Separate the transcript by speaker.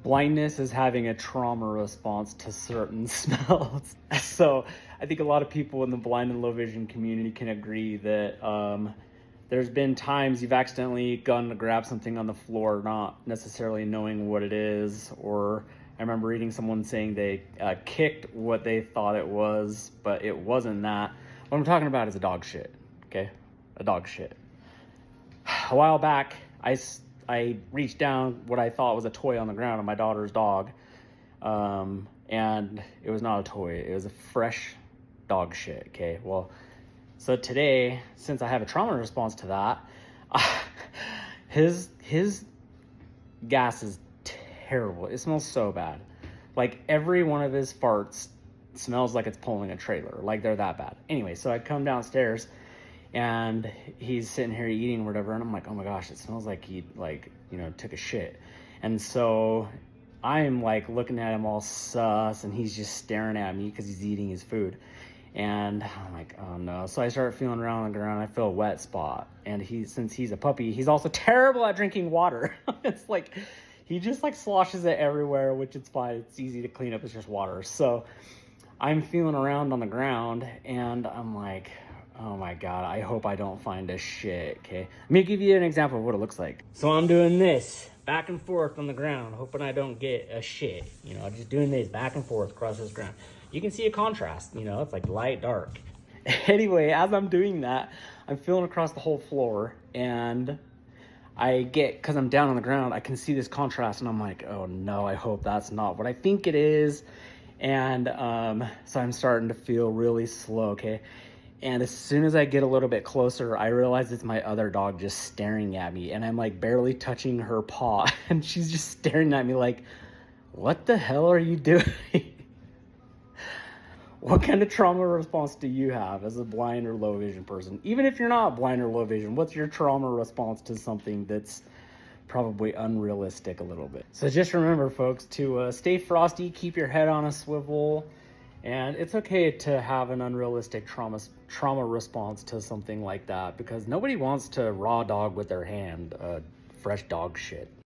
Speaker 1: blindness is having a trauma response to certain smells. So I think a lot of people in the blind and low vision community can agree that there's been times you've accidentally gone to grab something on the floor, not necessarily knowing what it is. Or I remember reading someone saying they kicked what they thought it was, but it wasn't that. What I'm talking about is a dog shit, okay? A dog shit. A while back, I reached down what I thought was a toy on the ground of my daughter's dog, and it was not a toy. It was a fresh dog shit, okay? Well, so today, since I have a trauma response to that, his gas is terrible. It smells so bad. Like, every one of his farts smells like it's pulling a trailer. Like, they're that bad. Anyway, so I come downstairs, and he's sitting here eating or whatever, and I'm like, oh my gosh, it smells like he, like, you know, took a shit. And so I'm like looking at him all sus, and he's just staring at me because he's eating his food. And I'm like, oh no. So I start feeling around on the ground. I feel a wet spot. And since he's a puppy, he's also terrible at drinking water. It's like, he just like sloshes it everywhere, which it's fine. It's easy to clean up. It's just water. So I'm feeling around on the ground, and I'm like, oh my God, I hope I don't find a shit, okay? Let me give you an example of what it looks like. So I'm doing this back and forth on the ground, hoping I don't get a shit. You know, just doing this back and forth across this ground. You can see a contrast, you know, it's like light, dark. Anyway, as I'm doing that, I'm feeling across the whole floor, and because I'm down on the ground, I can see this contrast, and I'm like, oh no, I hope that's not what I think it is. And so I'm starting to feel really slow, okay? And as soon as I get a little bit closer, I realize it's my other dog just staring at me, and I'm like barely touching her paw, and she's just staring at me like, what the hell are you doing? What kind of trauma response do you have as a blind or low vision person? Even if you're not blind or low vision, what's your trauma response to something that's probably unrealistic a little bit? So just remember, folks, to stay frosty, keep your head on a swivel, and it's okay to have an unrealistic trauma response to something like that, because nobody wants to raw dog with their hand fresh dog shit.